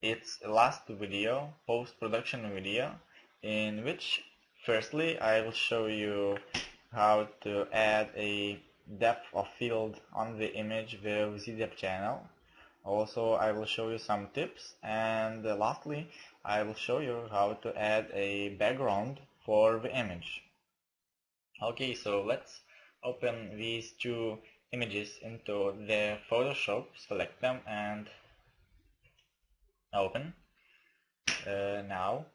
It's the last video, post-production video, in which firstly I will show you how to add a depth of field on the image with ZDepth channel. Also I will show you some tips, and lastly I will show you how to add a background for the image. Okay, so let's open these two images into the Photoshop, select them and open. Now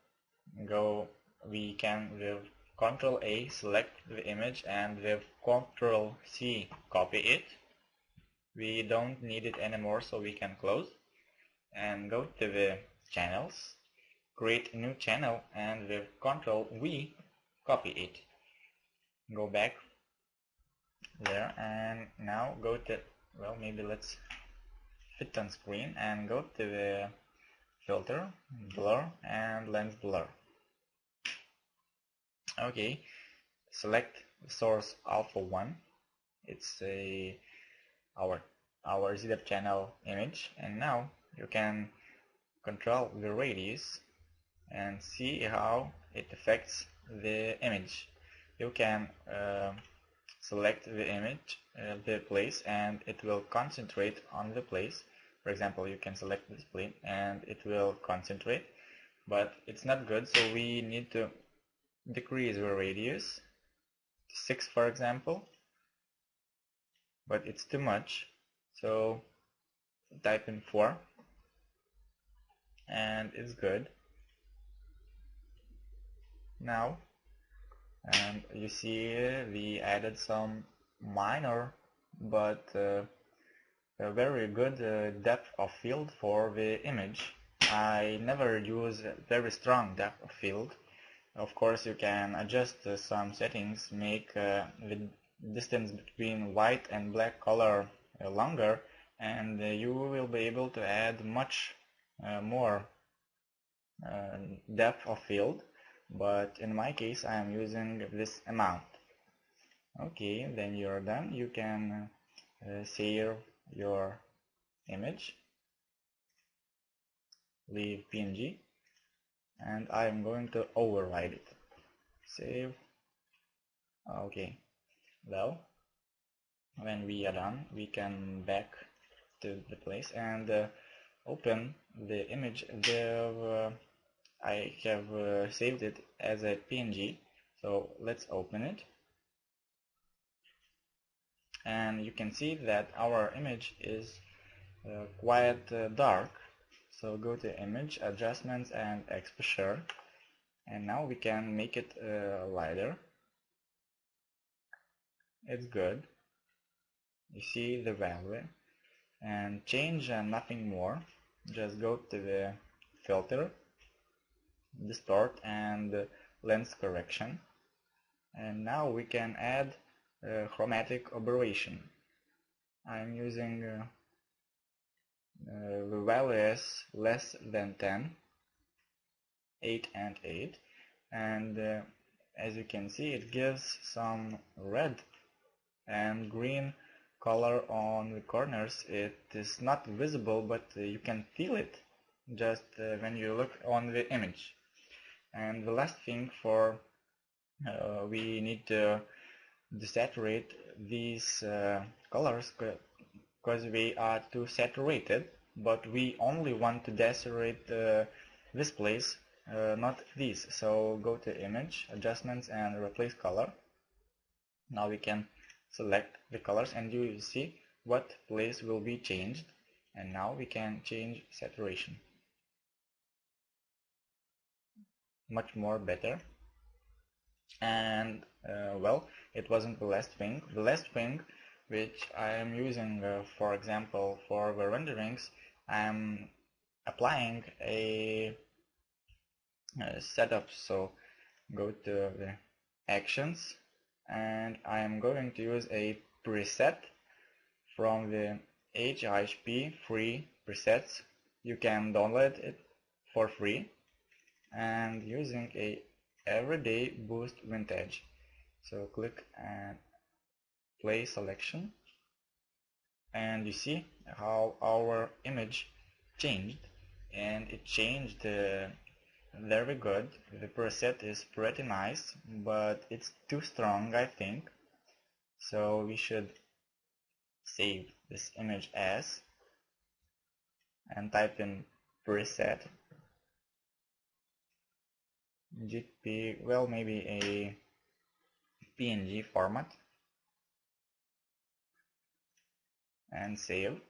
we can with Ctrl A select the image and with Ctrl C copy it. We don't need it anymore, so we can close and go to the channels, create a new channel, and with Ctrl V copy it. Go back there and now go to, well, maybe let's fit on screen and go to the filter, blur and lens blur. Okay, select the source alpha 1. It's our ZDepth channel image, and now you can control the radius and see how it affects the image. You can select the image, the place, and it will concentrate on the place. For example, you can select this plane and it will concentrate, but it's not good, so we need to decrease the radius to 6, for example, but it's too much, so type in 4 and it's good. Now, and you see we added some minor but a very good depth of field for the image. I never use very strong depth of field. Of course, you can adjust some settings, make the distance between white and black color longer, and you will be able to add much more depth of field. But in my case, I am using this amount. Okay, then you're done. You can save your image, leave PNG, and I am going to override it. Save. Okay, well, when we are done, we can back to the place and open the image. I have saved it as a PNG, so let's open it. And you can see that our image is quite dark. So go to Image, Adjustments and Exposure, and now we can make it lighter. It's good. You see the value, and change nothing more. Just go to the Filter, Distort and Lens Correction, and now we can add chromatic aberration. I'm using the value is less than 10, 8 and 8, and as you can see, it gives some red and green color on the corners. It is not visible, but you can feel it just when you look on the image. And the last thing, for we need to desaturate these colors because we are too saturated, but we only want to desaturate this place, not these. So go to Image, Adjustments and Replace Color. Now we can select the colors and you will see what place will be changed, and now we can change saturation. Much more better. And well, it wasn't the last thing. The last thing which I am using, for example, for the renderings, I am applying a setup. So go to the Actions, and I am going to use a preset from the HHP free presets. You can download it for free, and using a Everyday Boost Vintage. So click and play selection, and you see how our image changed. and it changed very good. The preset is pretty nice, but it's too strong, I think. So we should save this image as and type in preset GP, well, maybe a PNG format, and save.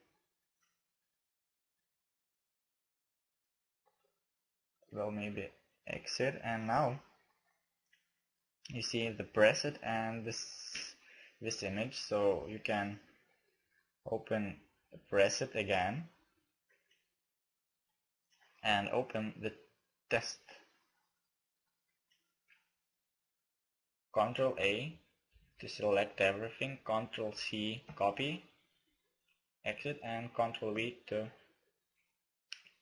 Well, maybe exit, and now you see the preset and this image. So you can open the preset again and open the test. Ctrl A to select everything, Ctrl C copy, exit, and Ctrl V to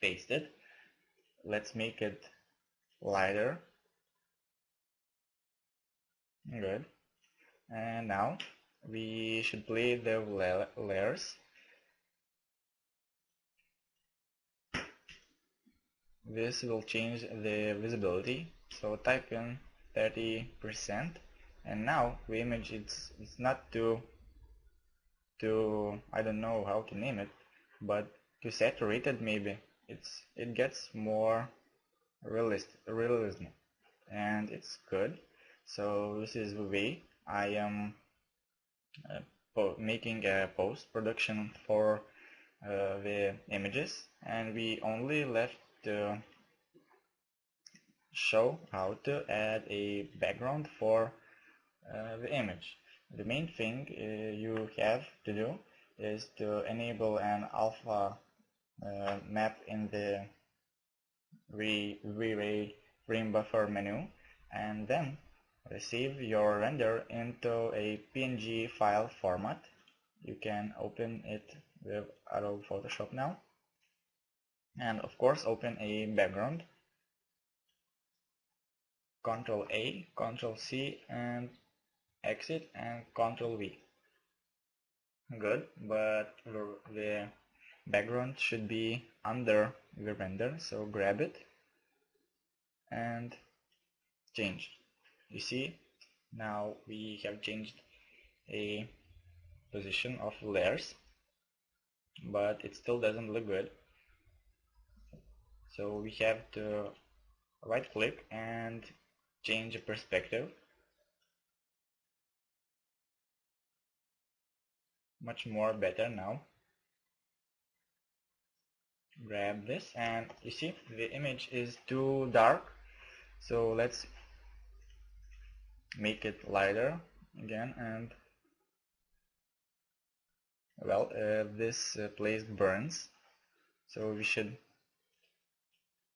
paste it. Let's make it lighter. Good. And now we should play the layers. This will change the visibility. So type in 30%, and now the image it's not too I don't know how to name it, but too saturated maybe. It gets more realism, and it's good. So this is the way I am making a post-production for the images, and we only left to show how to add a background for the image. The main thing you have to do is to enable an alpha map in the V-Ray frame buffer menu, and then save your render into a PNG file format. You can open it with Adobe Photoshop now, and of course open a background. Ctrl A, Ctrl C, and exit, and Ctrl V. Good, but the background should be under the render, so grab it and change. You see, now we have changed a position of layers, but it still doesn't look good. So we have to right click and change the perspective. Much more better now. Grab this, and you see the image is too dark, so let's make it lighter again. And well, this place burns, so we should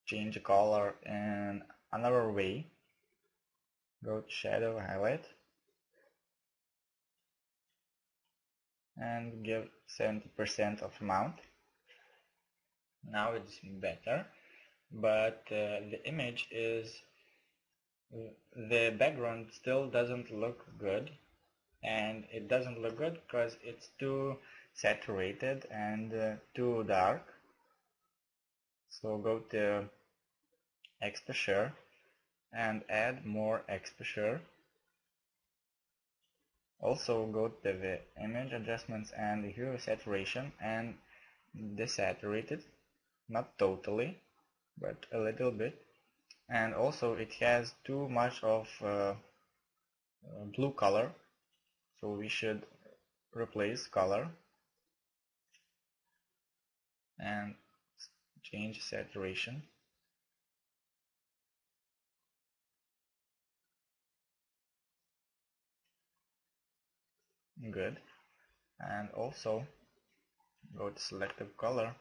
change the color in another way. Go to shadow, highlight, and give 70% of amount. Now it's better, but the image is, the background still doesn't look good, and it doesn't look good because it's too saturated and too dark. So go to exposure and add more exposure. Also go to the image adjustments and hue saturation and desaturate it, not totally, but a little bit. And also it has too much of blue color, so we should replace color and change saturation. Good. And also go to selective color,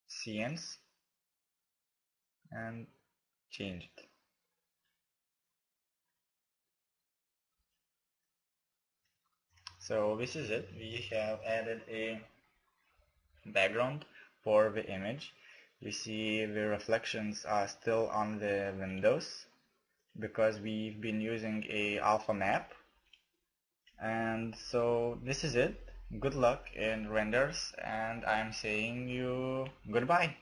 scenes, and change it. So this is it. We have added a background for the image. You see the reflections are still on the windows because we've been using a alpha map. And so this is it. good luck in renders, and I'm saying you goodbye.